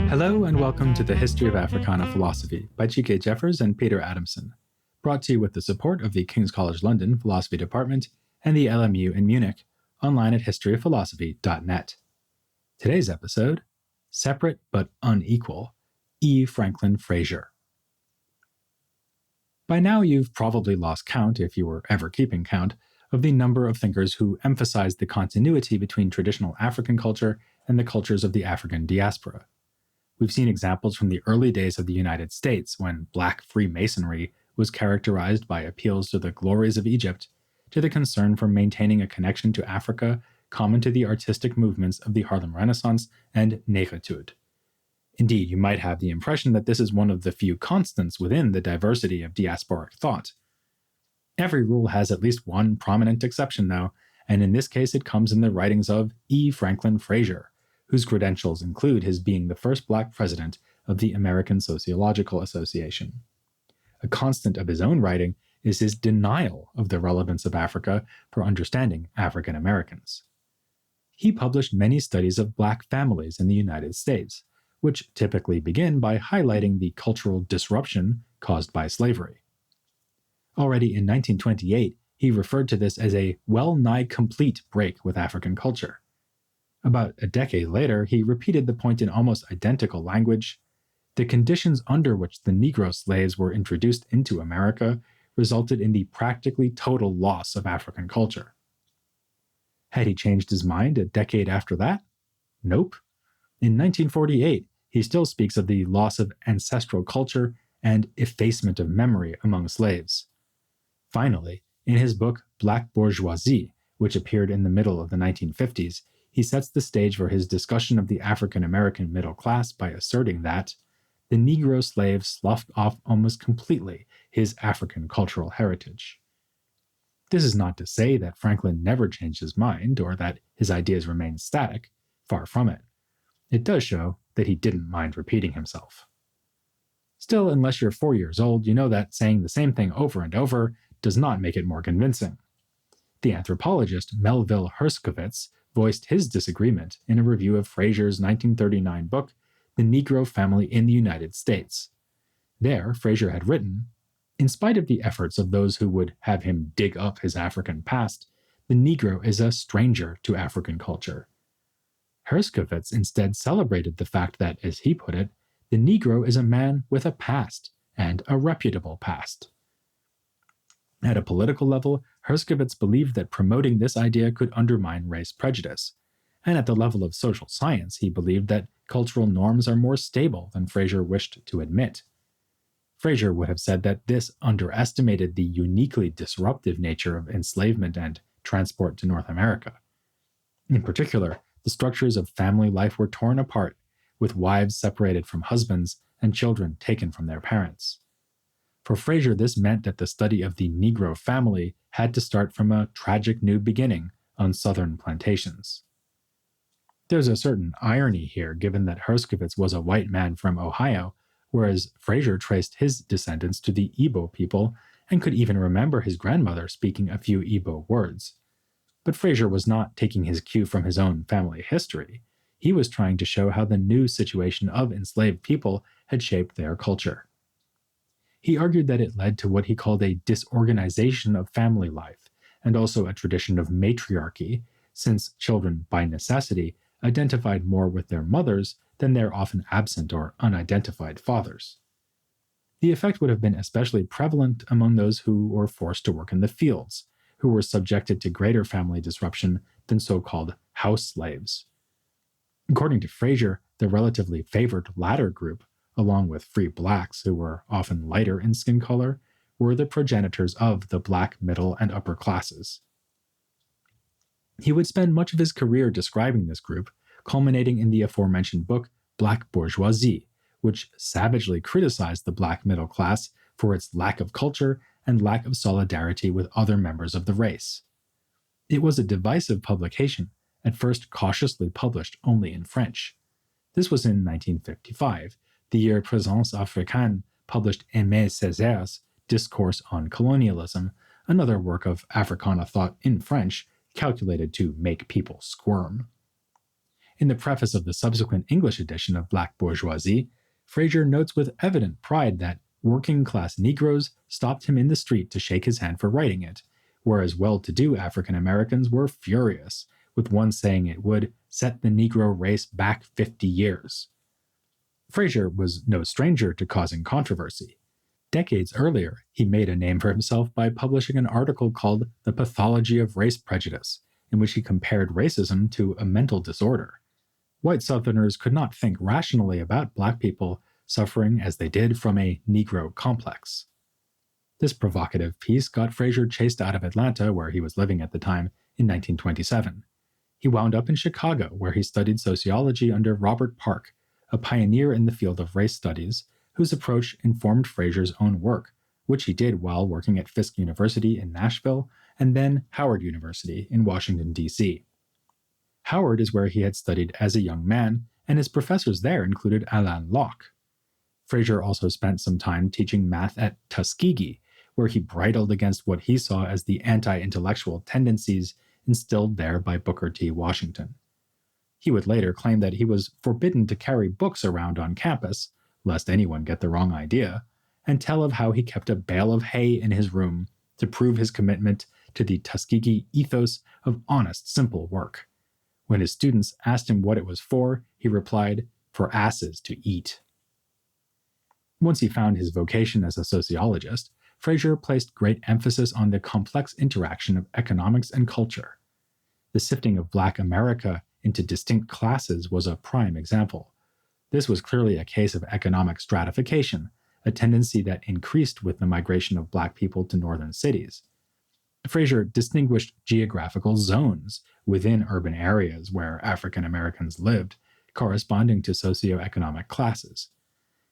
Hello and welcome to the History of Africana Philosophy by Chike Jeffers and Peter Adamson, brought to you with the support of the King's College London Philosophy Department and the LMU in Munich, online at historyofphilosophy.net. Today's episode, Separate but Unequal, E. Franklin Frazier. By now you've probably lost count, if you were ever keeping count, of the number of thinkers who emphasized the continuity between traditional African culture and the cultures of the African diaspora. We've seen examples from the early days of the United States when Black Freemasonry was characterized by appeals to the glories of Egypt, to the concern for maintaining a connection to Africa common to the artistic movements of the Harlem Renaissance and Negritude. Indeed, you might have the impression that this is one of the few constants within the diversity of diasporic thought. Every rule has at least one prominent exception, though, and in this case it comes in the writings of E. Franklin Frazier, whose credentials include his being the first Black president of the American Sociological Association. A constant of his own writing is his denial of the relevance of Africa for understanding African Americans. He published many studies of Black families in the United States, which typically begin by highlighting the cultural disruption caused by slavery. Already in 1928, he referred to this as a well-nigh complete break with African culture. About a decade later, he repeated the point in almost identical language. The conditions under which the Negro slaves were introduced into America resulted in the practically total loss of African culture. Had he changed his mind a decade after that? Nope. In 1948, he still speaks of the loss of ancestral culture and effacement of memory among slaves. Finally, in his book Black Bourgeoisie, which appeared in the middle of the 1950s, he sets the stage for his discussion of the African American middle class by asserting that the Negro slave sloughed off almost completely his African cultural heritage. This is not to say that Franklin never changed his mind or that his ideas remained static, far from it. It does show that he didn't mind repeating himself. Still, unless you're 4 years old, you know that saying the same thing over and over does not make it more convincing. The anthropologist Melville Herskovitz voiced his disagreement in a review of Frazier's 1939 book, The Negro Family in the United States. There, Frazier had written, "In spite of the efforts of those who would have him dig up his African past, the Negro is a stranger to African culture." Herskovitz instead celebrated the fact that, as he put it, the Negro is a man with a past, and a reputable past. At a political level, Herskovitz believed that promoting this idea could undermine race prejudice, and at the level of social science, he believed that cultural norms are more stable than Frazier wished to admit. Frazier would have said that this underestimated the uniquely disruptive nature of enslavement and transport to North America. In particular, the structures of family life were torn apart, with wives separated from husbands and children taken from their parents. For Frazier, this meant that the study of the Negro family had to start from a tragic new beginning on southern plantations. There's a certain irony here, given that Herskovitz was a white man from Ohio, whereas Frazier traced his descendants to the Igbo people and could even remember his grandmother speaking a few Igbo words. But Frazier was not taking his cue from his own family history. He was trying to show how the new situation of enslaved people had shaped their culture. He argued that it led to what he called a disorganization of family life, and also a tradition of matriarchy, since children, by necessity, identified more with their mothers than their often absent or unidentified fathers. The effect would have been especially prevalent among those who were forced to work in the fields, who were subjected to greater family disruption than so-called house slaves. According to Frazier, the relatively favored latter group, along with free blacks who were often lighter in skin color, were the progenitors of the black middle and upper classes. He would spend much of his career describing this group, culminating in the aforementioned book Black Bourgeoisie, which savagely criticized the black middle class for its lack of culture and lack of solidarity with other members of the race. It was a divisive publication, at first cautiously published only in French. This was in 1955, the year Présence Africaine published Aimé Césaire's Discourse on Colonialism, another work of Africana thought in French, calculated to make people squirm. In the preface of the subsequent English edition of Black Bourgeoisie, Frazier notes with evident pride that working-class Negroes stopped him in the street to shake his hand for writing it, whereas well-to-do African Americans were furious, with one saying it would set the Negro race back 50 years. Frazier was no stranger to causing controversy. Decades earlier, he made a name for himself by publishing an article called The Pathology of Race Prejudice, in which he compared racism to a mental disorder. White Southerners could not think rationally about black people suffering as they did from a Negro complex. This provocative piece got Frazier chased out of Atlanta, where he was living at the time, in 1927. He wound up in Chicago, where he studied sociology under Robert Park, a pioneer in the field of race studies, whose approach informed Frazier's own work, which he did while working at Fisk University in Nashville and then Howard University in Washington, D.C. Howard is where he had studied as a young man, and his professors there included Alain Locke. Frazier also spent some time teaching math at Tuskegee, where he bridled against what he saw as the anti-intellectual tendencies instilled there by Booker T. Washington. He would later claim that he was forbidden to carry books around on campus, lest anyone get the wrong idea, and tell of how he kept a bale of hay in his room to prove his commitment to the Tuskegee ethos of honest, simple work. When his students asked him what it was for, he replied, "For asses to eat." Once he found his vocation as a sociologist, Frazier placed great emphasis on the complex interaction of economics and culture. The sifting of Black America into distinct classes was a prime example. This was clearly a case of economic stratification, a tendency that increased with the migration of Black people to northern cities. Frazier distinguished geographical zones within urban areas where African Americans lived, corresponding to socioeconomic classes.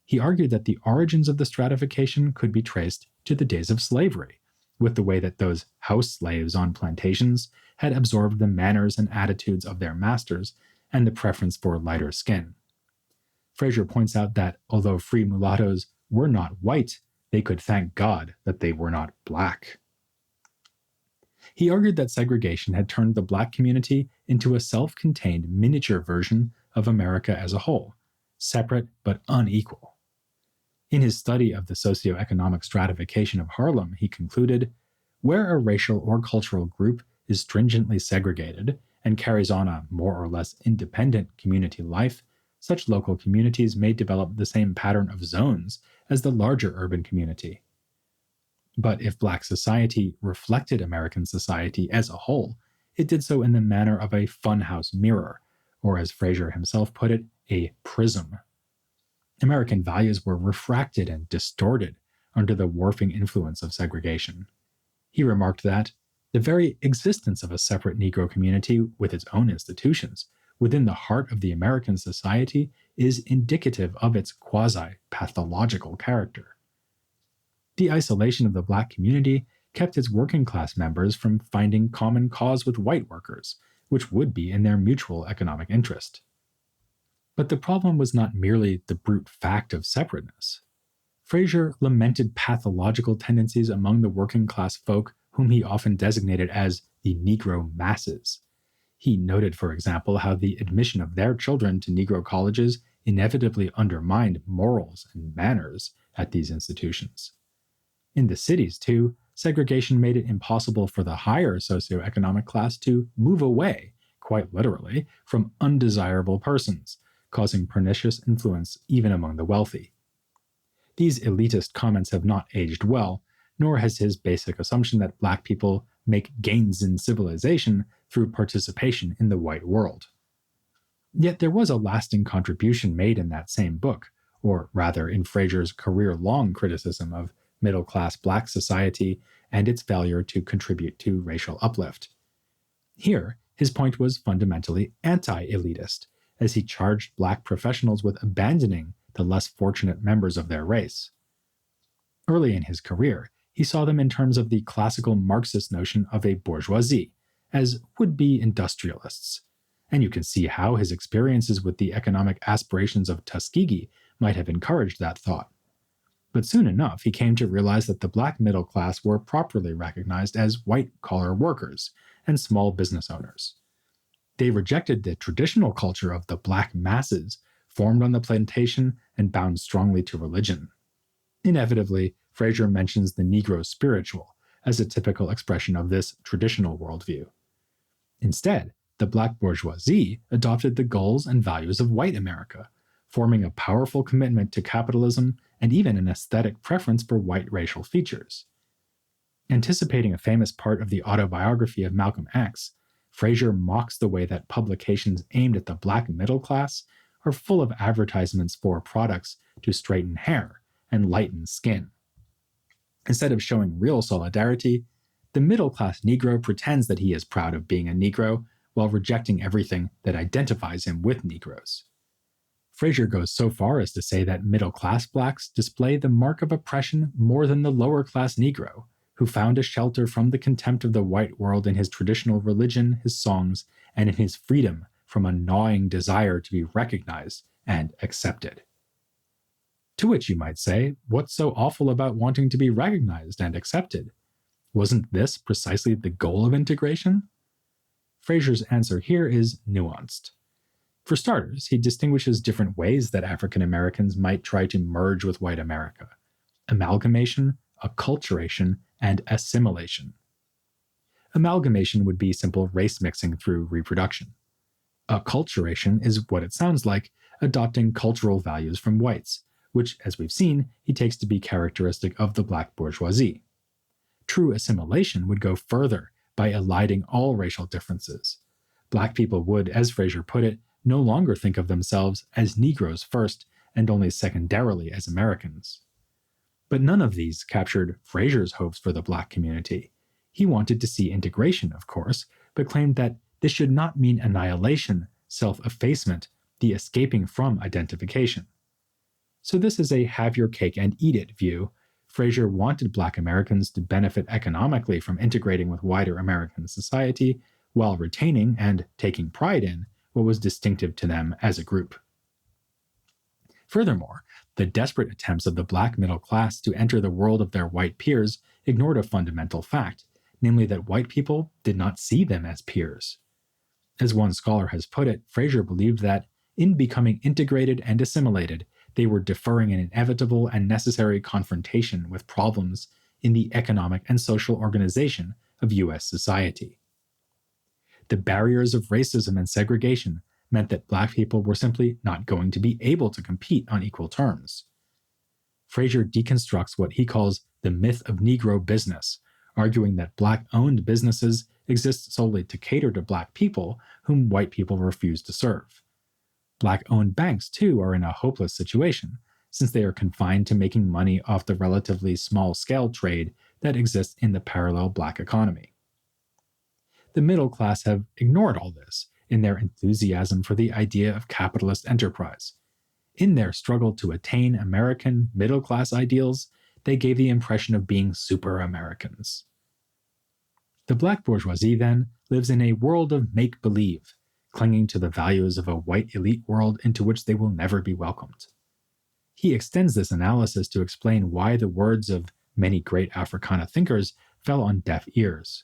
He argued that the origins of the stratification could be traced to the days of slavery, with the way that those house slaves on plantations had absorbed the manners and attitudes of their masters and the preference for lighter skin. Frazier points out that although free mulattoes were not white, they could thank God that they were not black. He argued that segregation had turned the Black community into a self-contained miniature version of America as a whole, separate but unequal. In his study of the socioeconomic stratification of Harlem, he concluded, "Where a racial or cultural group is stringently segregated and carries on a more or less independent community life, such local communities may develop the same pattern of zones as the larger urban community. But if Black society reflected American society as a whole, it did so in the manner of a funhouse mirror, or as Frazier himself put it, a prism. American values were refracted and distorted under the warping influence of segregation." He remarked that the very existence of a separate Negro community with its own institutions within the heart of the American society is indicative of its quasi-pathological character. The isolation of the Black community kept its working-class members from finding common cause with white workers, which would be in their mutual economic interest. But the problem was not merely the brute fact of separateness. Frazier lamented pathological tendencies among the working-class folk whom he often designated as the Negro masses. He noted, for example, how the admission of their children to Negro colleges inevitably undermined morals and manners at these institutions. In the cities, too, segregation made it impossible for the higher socioeconomic class to move away, quite literally, from undesirable persons, causing pernicious influence even among the wealthy. These elitist comments have not aged well, nor has his basic assumption that Black people make gains in civilization through participation in the white world. Yet there was a lasting contribution made in that same book, or rather in Frazier's career-long criticism of middle-class Black society and its failure to contribute to racial uplift. Here, his point was fundamentally anti-elitist, as he charged Black professionals with abandoning the less fortunate members of their race. Early in his career, he saw them in terms of the classical Marxist notion of a bourgeoisie, as would-be industrialists, and you can see how his experiences with the economic aspirations of Tuskegee might have encouraged that thought. But soon enough, he came to realize that the black middle class were properly recognized as white-collar workers and small business owners. They rejected the traditional culture of the black masses, formed on the plantation and bound strongly to religion. Inevitably, Frazier mentions the Negro spiritual as a typical expression of this traditional worldview. Instead, the black bourgeoisie adopted the goals and values of white America, forming a powerful commitment to capitalism and even an aesthetic preference for white racial features. Anticipating a famous part of the autobiography of Malcolm X, Frazier mocks the way that publications aimed at the black middle class are full of advertisements for products to straighten hair and lighten skin. Instead of showing real solidarity, the middle-class Negro pretends that he is proud of being a Negro while rejecting everything that identifies him with Negroes. Frazier goes so far as to say that middle-class blacks display the mark of oppression more than the lower-class Negro, who found a shelter from the contempt of the white world in his traditional religion, his songs, and in his freedom from a gnawing desire to be recognized and accepted. To which you might say, what's so awful about wanting to be recognized and accepted? Wasn't this precisely the goal of integration? Frazier's answer here is nuanced. For starters, he distinguishes different ways that African Americans might try to merge with white America: amalgamation, acculturation, and assimilation. Amalgamation would be simple race mixing through reproduction. Acculturation is what it sounds like, adopting cultural values from whites, which, as we've seen, he takes to be characteristic of the black bourgeoisie. True assimilation would go further by eliding all racial differences. Black people would, as Frazier put it, no longer think of themselves as Negroes first and only secondarily as Americans. But none of these captured Frazier's hopes for the black community. He wanted to see integration, of course, but claimed that this should not mean annihilation, self-effacement, the escaping from identification. So this is a have-your-cake-and-eat-it view. Frazier wanted black Americans to benefit economically from integrating with wider American society, while retaining and taking pride in what was distinctive to them as a group. Furthermore, the desperate attempts of the black middle class to enter the world of their white peers ignored a fundamental fact, namely that white people did not see them as peers. As one scholar has put it, Frazier believed that, in becoming integrated and assimilated, they were deferring an inevitable and necessary confrontation with problems in the economic and social organization of U.S. society. The barriers of racism and segregation meant that black people were simply not going to be able to compete on equal terms. Frazier deconstructs what he calls the myth of Negro business, arguing that black-owned businesses exist solely to cater to black people whom white people refuse to serve. Black-owned banks, too, are in a hopeless situation, since they are confined to making money off the relatively small-scale trade that exists in the parallel black economy. The middle class have ignored all this in their enthusiasm for the idea of capitalist enterprise. In their struggle to attain American middle-class ideals, they gave the impression of being super-Americans. The black bourgeoisie, then, lives in a world of make-believe, clinging to the values of a white elite world into which they will never be welcomed. He extends this analysis to explain why the words of many great Africana thinkers fell on deaf ears.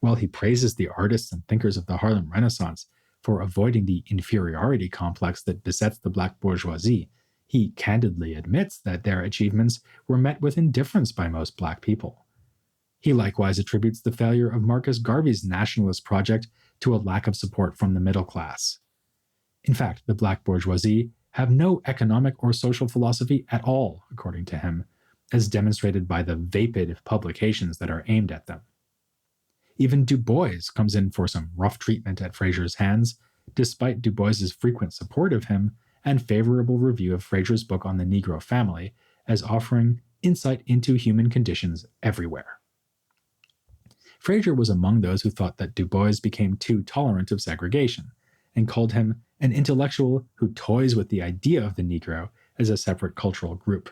While he praises the artists and thinkers of the Harlem Renaissance for avoiding the inferiority complex that besets the black bourgeoisie, he candidly admits that their achievements were met with indifference by most black people. He likewise attributes the failure of Marcus Garvey's nationalist project to a lack of support from the middle class. In fact, the black bourgeoisie have no economic or social philosophy at all, according to him, as demonstrated by the vapid publications that are aimed at them. Even Du Bois comes in for some rough treatment at Frazier's hands, despite Du Bois's frequent support of him and favorable review of Frazier's book on the Negro family as offering insight into human conditions everywhere. Frazier was among those who thought that Du Bois became too tolerant of segregation, and called him an intellectual who toys with the idea of the Negro as a separate cultural group.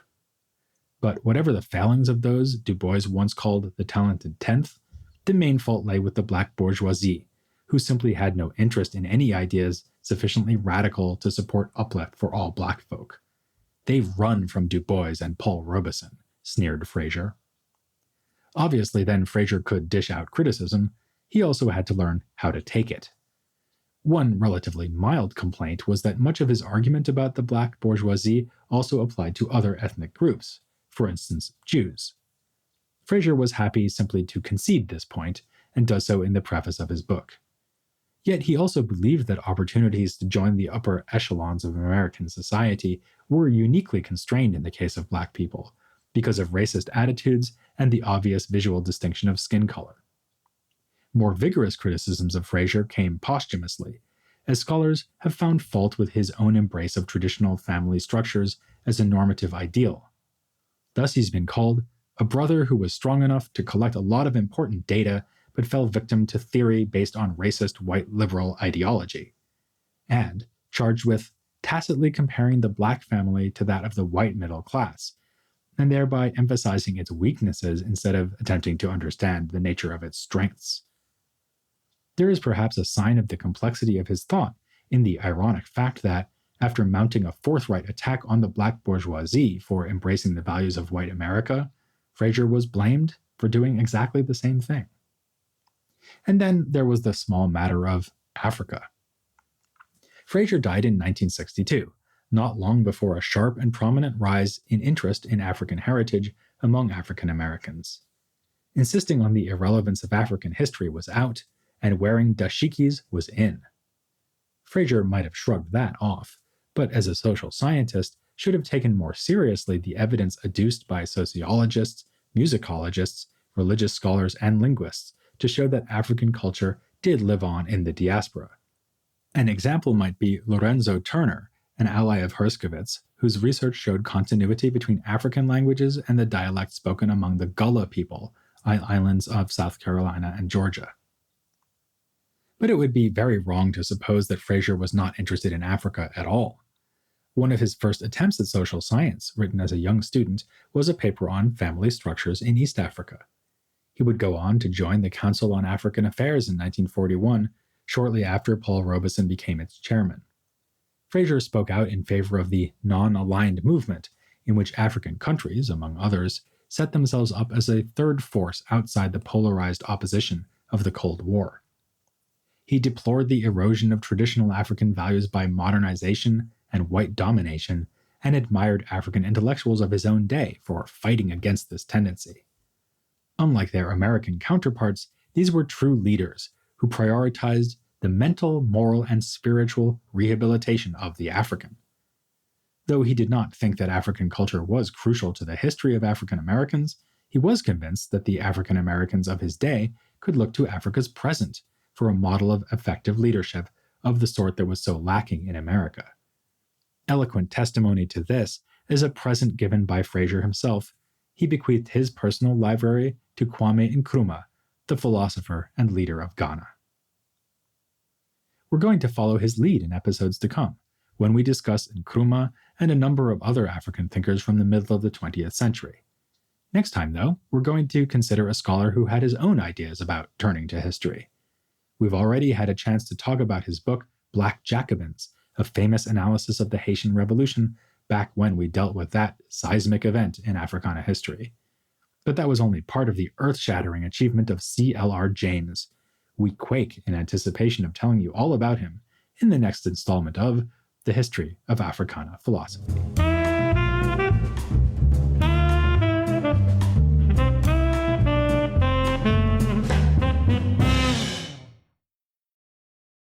But whatever the failings of those Du Bois once called the talented tenth, the main fault lay with the black bourgeoisie, who simply had no interest in any ideas sufficiently radical to support uplift for all black folk. They've run from Du Bois and Paul Robeson, sneered Frazier. Obviously, then Frazier could dish out criticism. He also had to learn how to take it. One relatively mild complaint was that much of his argument about the black bourgeoisie also applied to other ethnic groups, for instance, Jews. Frazier was happy simply to concede this point, and does so in the preface of his book. Yet he also believed that opportunities to join the upper echelons of American society were uniquely constrained in the case of black people, because of racist attitudes and the obvious visual distinction of skin color. More vigorous criticisms of Frazier came posthumously, as scholars have found fault with his own embrace of traditional family structures as a normative ideal. Thus he's been called a brother who was strong enough to collect a lot of important data but fell victim to theory based on racist white liberal ideology, and charged with tacitly comparing the black family to that of the white middle class, and thereby emphasizing its weaknesses instead of attempting to understand the nature of its strengths. There is perhaps a sign of the complexity of his thought in the ironic fact that, after mounting a forthright attack on the black bourgeoisie for embracing the values of white America, Frazier was blamed for doing exactly the same thing. And then there was the small matter of Africa. Frazier died in 1962, not long before a sharp and prominent rise in interest in African heritage among African Americans. Insisting on the irrelevance of African history was out, and wearing dashikis was in. Frazier might have shrugged that off, but as a social scientist, should have taken more seriously the evidence adduced by sociologists, musicologists, religious scholars, and linguists to show that African culture did live on in the diaspora. An example might be Lorenzo Turner, an ally of Herskovitz, whose research showed continuity between African languages and the dialects spoken among the Gullah people, islands of South Carolina and Georgia. But it would be very wrong to suppose that Frazier was not interested in Africa at all. One of his first attempts at social science, written as a young student, was a paper on family structures in East Africa. He would go on to join the Council on African Affairs in 1941, shortly after Paul Robeson became its chairman. Frazier spoke out in favor of the non-aligned movement, in which African countries, among others, set themselves up as a third force outside the polarized opposition of the Cold War. He deplored the erosion of traditional African values by modernization and white domination, and admired African intellectuals of his own day for fighting against this tendency. Unlike their American counterparts, these were true leaders who prioritized the mental, moral, and spiritual rehabilitation of the African. Though he did not think that African culture was crucial to the history of African Americans, he was convinced that the African Americans of his day could look to Africa's present for a model of effective leadership of the sort that was so lacking in America. Eloquent testimony to this is a present given by Frazier himself. He bequeathed his personal library to Kwame Nkrumah, the philosopher and leader of Ghana. We're going to follow his lead in episodes to come, when we discuss Nkrumah and a number of other African thinkers from the middle of the 20th century. Next time, though, we're going to consider a scholar who had his own ideas about turning to history. We've already had a chance to talk about his book, Black Jacobins, a famous analysis of the Haitian Revolution, back when we dealt with that seismic event in Africana history. But that was only part of the earth-shattering achievement of C.L.R. James. We quake in anticipation of telling you all about him in the next installment of The History of Africana Philosophy.